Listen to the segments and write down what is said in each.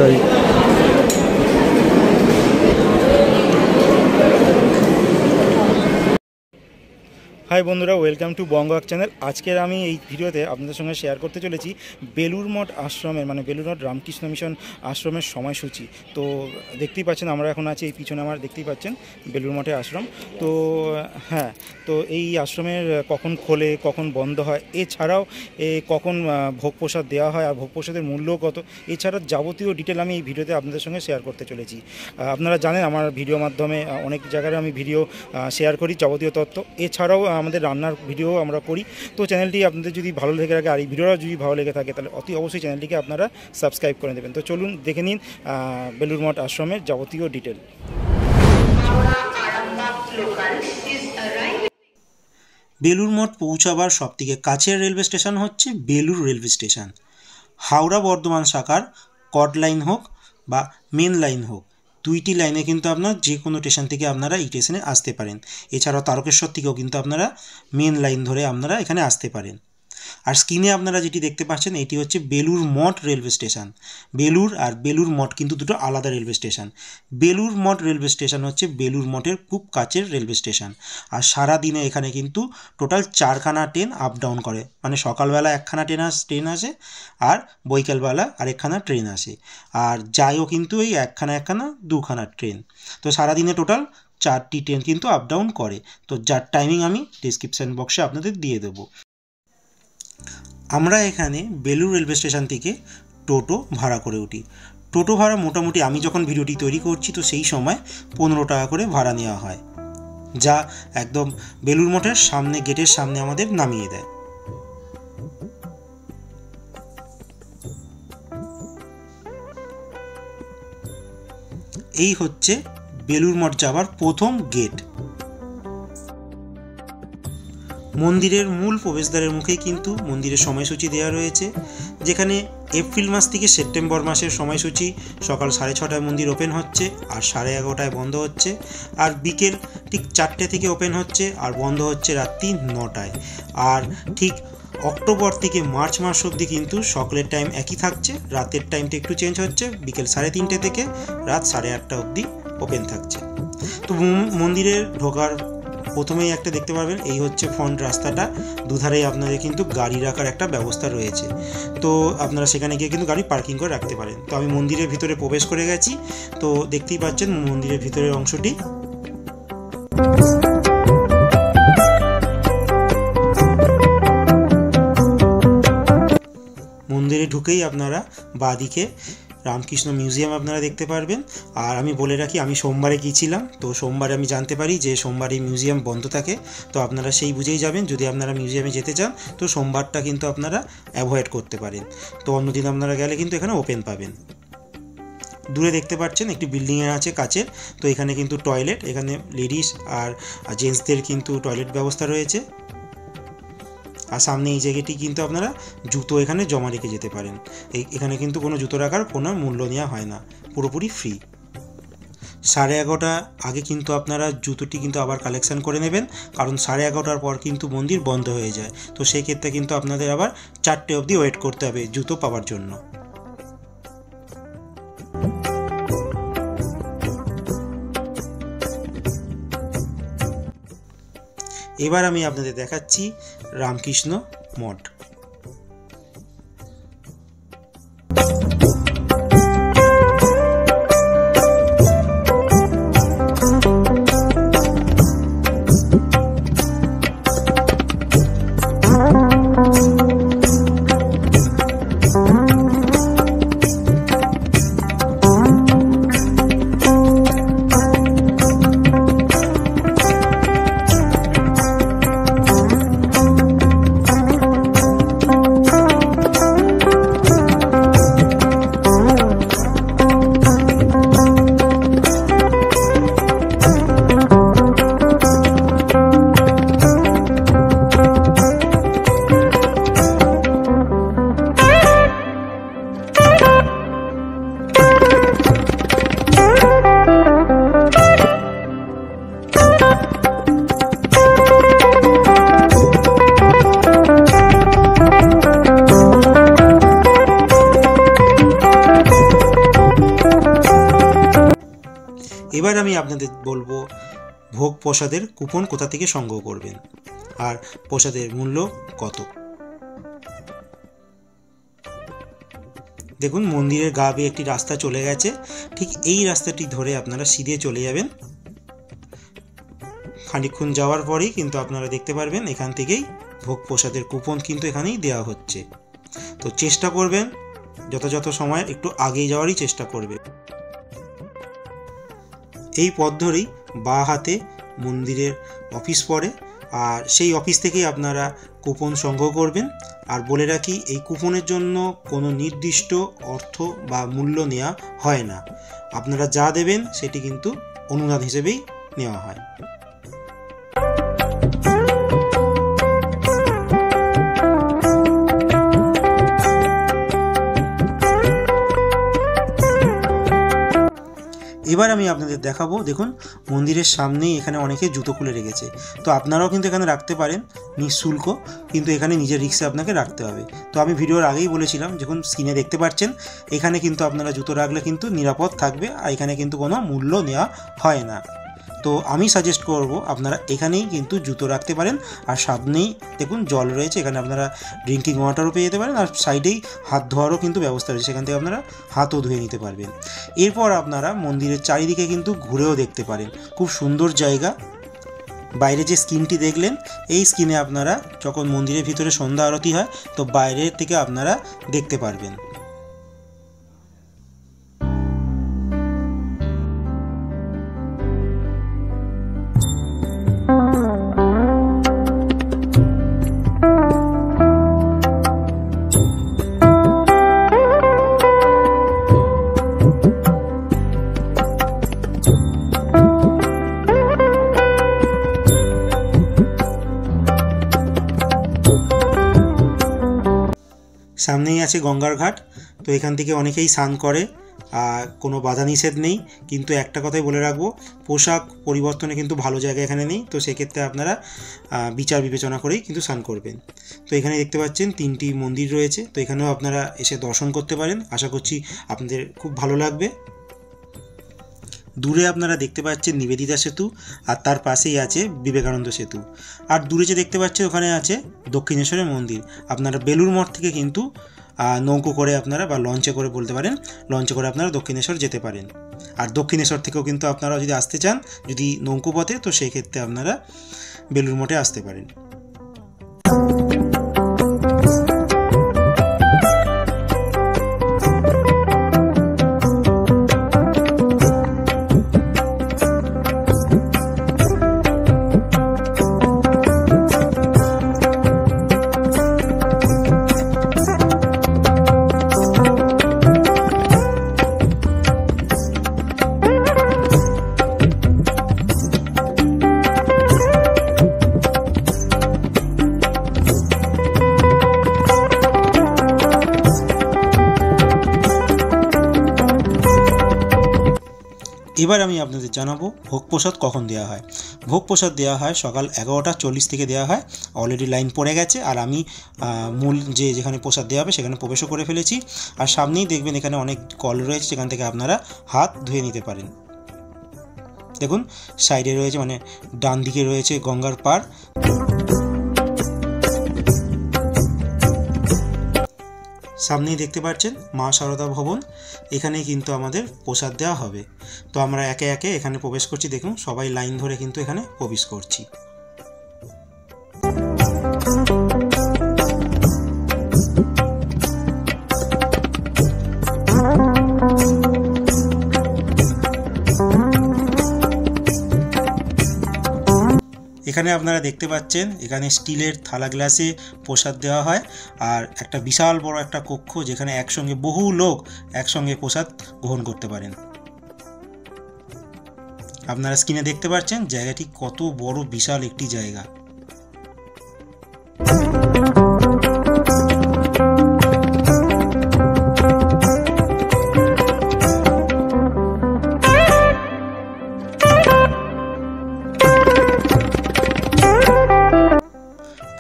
যাই। হাই বন্ধুরা, welcome to Banga channel. আজকের আমি এই ভিডিওতে আপনাদের সঙ্গে শেয়ার করতে চলেছি বেলুর মঠ আশ্রমের বেলুর মঠ রামকৃষ্ণ মিশন আশ্রমের সময়সূচি। তো দেখতেই পাচ্ছেন আমরা এখন আছি, এই পিছনে আমার দেখতেই পাচ্ছেন বেলুর মঠে আশ্রম। তো হ্যাঁ, তো এই আশ্রমের কখন খোলে, কখন বন্ধ হয়, এছাড়াও কখন ভোগ প্রসাদ দেওয়া হয় আর ভোগ প্রসাদের মূল্য কত, এছাড়া যাবতীয় ডিটেল আমি এই ভিডিওতে আপনাদের সঙ্গে শেয়ার করতে চলেছি। আপনারা জানেন আমার ভিডিও মাধ্যমে অনেক জায়গায় আমি ভিডিও শেয়ার করি যাবতীয় তথ্য, এছাড়াও আমাদের রান্নার ভিডিও আমরা করি। তো চ্যানেলটি আপনাদের যদি ভালো লেগে থাকে আর এই ভিডিওটা যদি ভালো লেগে থাকে তাহলে অতি অবশ্যই চ্যানেলটিকে আপনারা সাবস্ক্রাইব করে দেবেন। তো চলুন দেখে নিন বেলুর মঠ আশ্রমের যাবতীয় ডিটেল। বেলুর মঠ পৌঁছাবার সবথেকে কাছের রেলওয়ে স্টেশন হচ্ছে বেলুর রেলওয়ে স্টেশন। হাওড়া বর্ধমান শাখার কড লাইন হোক বা মেন লাইন হোক, দুইটি লাইনে কিন্তু আপনার যে কোনো স্টেশন থেকে আপনারা এই স্টেশনে আসতে পারেন। এছাড়াও তারকেশ্বর থেকেও কিন্তু আপনারা মেন লাইন ধরে আপনারা এখানে আসতে পারেন। আর স্ক্রিনে আপনারা যেটি দেখতে পাচ্ছেন এটি হচ্ছে বেলুর মঠ রেলওয়ে স্টেশন। বেলুর আর বেলুর মঠ কিন্তু দুটো আলাদা রেলওয়ে স্টেশন। বেলুর মঠ রেলওয়ে স্টেশন হচ্ছে বেলুর মঠের খুব কাছের রেলওয়ে স্টেশন। আর সারা দিনে এখানে কিন্তু টোটাল 4খানা ট্রেন আপ ডাউন করে, সকালবেলা 1খানা ট্রেন আসে আর বৈকালবেলা আরেকখানা ট্রেন আসে, আর যাইও কিন্তু এই 1খানা 2খানা ট্রেন। তো সারাদিনে টোটাল 4টি ট্রেন কিন্তু আপ ডাউন করে। তো যার টাইমিং আমি ডিসক্রিপশান বক্সে আপনাদের দিয়ে দেবো। আমরা এখানে বেলুর রেলওয়ে স্টেশন থেকে টোটো ভাড়া করে উঠি। টোটো ভাড়া মোটামুটি আমি যখন ভিডিওটি তৈরি করছি তো সেই সময় 15 টাকা করে ভাড়া নেওয়া হয়, যা একদম বেলুর মঠের সামনে গেটের সামনে আমাদের নামিয়ে দেয়। এই হচ্ছে বেলুর মঠ যাওয়ার প্রথম গেট। মন্দিরের মূল প্রবেশদ্বারের মুখেই কিন্তু মন্দিরের সময়সূচি দেওয়া রয়েছে, যেখানে এপ্রিল মাস থেকে সেপ্টেম্বর মাসের সময়সূচি সকাল 6:30টায় মন্দির ওপেন হচ্ছে আর 11:30টায় বন্ধ হচ্ছে, আর বিকেল ঠিক 4টে থেকে ওপেন হচ্ছে আর বন্ধ হচ্ছে রাত্রি 9টায়। আর ঠিক অক্টোবর থেকে মার্চ মাস অবধি কিন্তু সকালের টাইম একই থাকছে, রাতের টাইমটা একটু চেঞ্জ হচ্ছে, বিকেল 3:30টে থেকে রাত 8:30 অবধি ওপেন থাকছে। তো মন্দিরের ঢোকার প্রথমেই একটা দেখতে পারবেন, এই হচ্ছে ফ্রন্ট রাস্তাটা, দুধারেই আপনাদের কিন্তু গাড়ি রাখার একটা ব্যবস্থা রয়েছে। তো আপনারা সেখানে গিয়ে কিন্তু গাড়ি পার্কিং করে রাখতে পারেন। তো আমি মন্দিরের ভিতরে প্রবেশ করে গেছি। তো দেখতেই পাচ্ছেন মন্দিরের ভিতরের অংশটি। মন্দিরে ঢুকেই আপনারা বাঁদিকে রামকৃষ্ণ মিউজিয়াম আপনারা দেখতে পারবেন। আর আমি বলে রাখি, আমি সোমবারে গিয়েছিলাম, তো সোমবারে আমি জানতে পারি যে সোমবার এই মিউজিয়াম বন্ধ থাকে। তো আপনারা সেই বুঝেই যাবেন, যদি আপনারা মিউজিয়ামে যেতে চান তো সোমবারটা কিন্তু আপনারা অ্যাভয়েড করতে পারেন। তো অন্যদিন আপনারা গেলে কিন্তু এখানে ওপেন পাবেন। দূরে দেখতে পাচ্ছেন একটি বিল্ডিংয়ের আছে কাচের, তো এখানে কিন্তু টয়লেট, এখানে লেডিস আর জেন্টসদের কিন্তু টয়লেট ব্যবস্থা রয়েছে। আর সামনে এই জায়গাটি কিন্তু আপনারা জুতো এখানে জমা রেখে যেতে পারেন। এখানে কিন্তু কোনো জুতো রাখার কোনো মূল্য নেওয়া হয় না, পুরোপুরি ফ্রি। 11:30 আগে কিন্তু আপনারা জুতোটি কিন্তু আবার কালেকশান করে নেবেন, কারণ 11:30টার পর কিন্তু মন্দির বন্ধ হয়ে যায়। তো সেই ক্ষেত্রে কিন্তু আপনাদের আবার 4টে অবধি ওয়েট করতে হবে জুতো পাওয়ার জন্য। এবার আমি আপনাদের দেখাচ্ছি রামকৃষ্ণ মঠ। এবার আমি আপনাদের বলবো ভোগ প্রসাদের কুপন কোথা থেকে সংগ্রহ করবেন আর প্রসাদের মূল্য কত। দেখুন মন্দিরের গা বেয়ে একটি রাস্তা চলে গেছে, ঠিক এই রাস্তাটি ধরে আপনারা সিধে চলে যাবেন। খানিকক্ষণ যাওয়ার পরেই কিন্তু আপনারা দেখতে পারবেন এখান থেকেই ভোগ প্রসাদের কুপন কিন্তু এখানেই দেওয়া হচ্ছে। তো চেষ্টা করবেন যথাযথ সময় একটু আগিয়ে যাওয়ারই চেষ্টা করবে। এই পথ ধরেই বাঁ হাতে মন্দিরের অফিস পড়ে, আর সেই অফিস থেকেই আপনারা কুপন সংগ্রহ করবেন। আর বলে রাখি, এই কুপনের জন্য কোনো নির্দিষ্ট অর্থ বা মূল্য নেওয়া হয় না, আপনারা যা দেবেন সেটি কিন্তু অনুদান হিসেবেই নেওয়া হয়। এবার আমি আপনাদের দেখাবো, দেখুন মন্দিরের সামনেই এখানে অনেকে জুতো খুলে রেখেছে। তো আপনারাও কিন্তু এখানে রাখতে পারেন নিঃশুল্ক, কিন্তু এখানে নিজের রিক্সে আপনাকে রাখতে হবে। তো আমি ভিডিওর আগেই বলেছিলাম, যখন স্ক্রিনে দেখতে পাচ্ছেন এখানে কিন্তু আপনারা জুতো রাখলে কিন্তু নিরাপদ থাকবে, আর এখানে কিন্তু কোনো মূল্য নেওয়া হয় না। তো আমি সাজেস্ট করব আপনারা এখানেই কিন্তু জুতো রাখতে পারেন। আর সামনেই দেখুন জল রয়েছে, এখানে আপনারা ড্রিঙ্কিং ওয়াটারও পেয়ে যেতে পারেন, আর সাইডেই হাত ধোয়ারও কিন্তু ব্যবস্থা রয়েছে, সেখান থেকে আপনারা হাতও ধুয়ে নিতে পারবেন। এরপর আপনারা মন্দিরের চারিদিকে কিন্তু ঘুরেও দেখতে পারেন, খুব সুন্দর জায়গা। বাইরে যে স্ক্রিনটি দেখলেন, এই স্ক্রিনে আপনারা যখন মন্দিরের ভিতরে সন্ধ্যা আরতি হয় তো বাইরের থেকে আপনারা দেখতে পারবেন। সামনেই আছে গঙ্গার ঘাট, তো এখান থেকে অনেকেই স্নান করে, কোনো বাধা নিষেধ নেই। কিন্তু একটা কথাই বলে রাখবো, পোশাক পরিবর্তনে কিন্তু ভালো জায়গা এখানে নেই, তো সেক্ষেত্রে আপনারা বিচার বিবেচনা করেই কিন্তু স্নান করবেন। তো এখানে দেখতে পাচ্ছেন 3টি মন্দির রয়েছে, তো এখানেও আপনারা এসে দর্শন করতে পারেন। আশা করছি আপনাদের খুব ভালো লাগবে। দূরে আপনারা দেখতে পাচ্ছেন নিবেদিতা সেতু, আর তার পাশেই আছে বিবেকানন্দ সেতু। আর দূরে যে দেখতে পাচ্ছেন ওখানে আছে দক্ষিণেশ্বরের মন্দির। আপনারা বেলুর মঠ থেকে কিন্তু নৌকো করে আপনারা, বা লঞ্চে করে বলতে পারেন, লঞ্চে করে আপনারা দক্ষিণেশ্বর যেতে পারেন। আর দক্ষিণেশ্বর থেকেও কিন্তু আপনারা যদি আসতে চান, যদি নৌকো পথে, তো সেই ক্ষেত্রে আপনারা বেলুর মঠে আসতে পারেন। এবার আমি আপনাদের জানাবো ভোগ প্রসাদ কখন দেওয়া হয়। ভোগ প্রসাদ দেওয়া হয় সকাল 11:40 থেকে দেওয়া হয়। অলরেডি লাইন পড়ে গেছে, আর আমি মূল যেখানে প্রসাদ দেওয়া হবে সেখানে প্রবেশও করে ফেলেছি। আর সামনেই দেখবেন এখানে অনেক কল রয়েছে, সেখান থেকে আপনারা হাত ধুয়ে নিতে পারেন। দেখুন সাইডে রয়েছে, মানে ডান দিকে রয়েছে গঙ্গার পাড়। সামনেই দেখতে পাচ্ছেন মা সারদা ভবন, এখানেই কিন্তু আমাদের প্রসাদ দেওয়া হবে। তো আমরা একে একে এখানে প্রবেশ করছি। দেখুন সবাই লাইন ধরে কিন্তু এখানে প্রবেশ করছি। এখানে আপনারা দেখতে পাচ্ছেন এখানে স্টিলের থালা গ্লাসে প্রসাদ দেওয়া হয়, আর একটা বিশাল বড় একটা কক্ষ, যেখানে একসঙ্গে বহু লোক একসঙ্গে প্রসাদ গ্রহণ করতে পারেন। আপনারা স্ক্রিনে দেখতে পাচ্ছেন জায়গাটি কত বড়, বিশাল একটি জায়গা।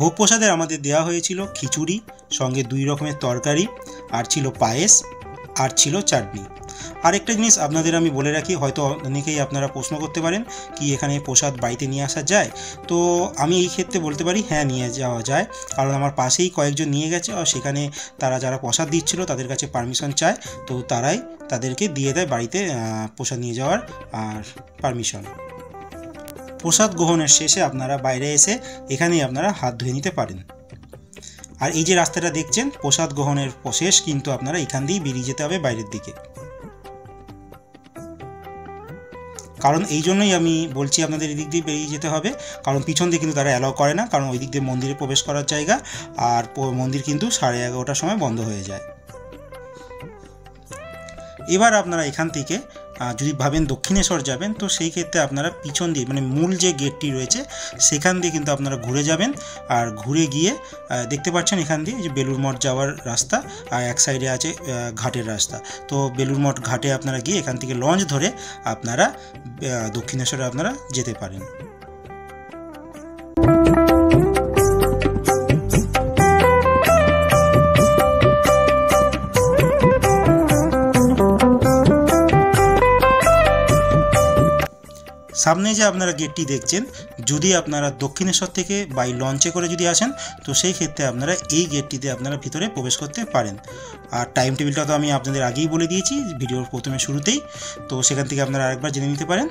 ভোগ প্রসাদে আমাদের দেওয়া হয়েছিল খিচুড়ি, সঙ্গে 2 রকমের তরকারি, আর ছিল পায়েস। আর ছিল চাটনি। আরেকটা জিনিস আপনাদের আমি বলে রাখি, হয়তো অনেকেই আপনারা প্রশ্ন করতে পারেন কি এখানে প্রসাদ বাড়িতে নিয়ে আসা যায়। তো আমি এই ক্ষেত্রে বলতে পারি হ্যাঁ, নিয়ে যাওয়া যায়, কারণ আমার পাশেই কয়েকজন নিয়ে গেছে আর সেখানে তারা যারা প্রসাদ দিচ্ছিল তাদের কাছে পারমিশন চায়, তো তারাই তাদেরকে দিয়ে দেয় বাড়িতে প্রসাদ নিয়ে যাওয়ার আর পারমিশন। প্রসাদ গ্রহণের শেষে আপনারা বাইরে এসে এখানেই আপনারা হাত ধুয়ে নিতে পারেন। আর এই যে রাস্তাটা দেখছেন প্রসাদ গ্রহণের শেষ, কিন্তু আপনারা এখান দিয়েই বেরিয়ে যেতে হবে বাইরের দিকে। কারণ এই জন্যই আমি বলছি আপনাদের এদিক দিয়ে বেরিয়ে যেতে হবে, কারণ পিছন দিয়ে কিন্তু তারা অ্যালাউ করে না, কারণ ওই দিক দিয়ে মন্দিরে প্রবেশ করার জায়গা, আর মন্দির কিন্তু 11:30টার সময় বন্ধ হয়ে যায়। এবার আপনারা এখান থেকে যদি ভাবেন দক্ষিণেশ্বর যাবেন, তো সেই ক্ষেত্রে আপনারা পিছন দিয়ে মানে মূল যে গেটটি রয়েছে সেখান দিয়ে কিন্তু আপনারা ঘুরে যাবেন। আর ঘুরে গিয়ে দেখতে পাচ্ছেন এখান দিয়ে যে বেলুর মঠ যাওয়ার রাস্তা, আর এক সাইডে আছে ঘাটের রাস্তা। তো বেলুর মঠ ঘাটে আপনারা গিয়ে এখান থেকে লঞ্চ ধরে আপনারা দক্ষিণেশ্বরে আপনারা যেতে পারেন। সামনে যে আপনারা গেটটি দেখছেন, যদি আপনারা দক্ষিণেশ্বর থেকে বাই লঞ্চে করে যদি আসেন, তো সেই ক্ষেত্রে আপনারা এই গেটটিতে আপনারা ভিতরে প্রবেশ করতে পারেন। আর টাইম টেবিলটা তো আমি আপনাদের আগেই বলে দিয়েছি ভিডিওর প্রথমে শুরুতেই, তো সেখান থেকে আপনারা আরেকবার জেনে নিতে পারেন।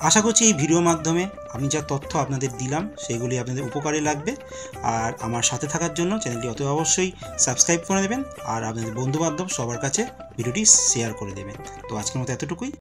আশা করছি এই ভিডিওর মাধ্যমে আমি যা তথ্য আপনাদের দিলাম সেগুলি আপনাদের উপকারে লাগবে। আর আমার সাথে থাকার জন্য চ্যানেলটি অতি অবশ্যই সাবস্ক্রাইব করে দেবেন, আর আপনাদের বন্ধুবান্ধব সবার কাছে ভিডিওটি শেয়ার করে দেবেন। তো আজকের মতো এতটুকুই।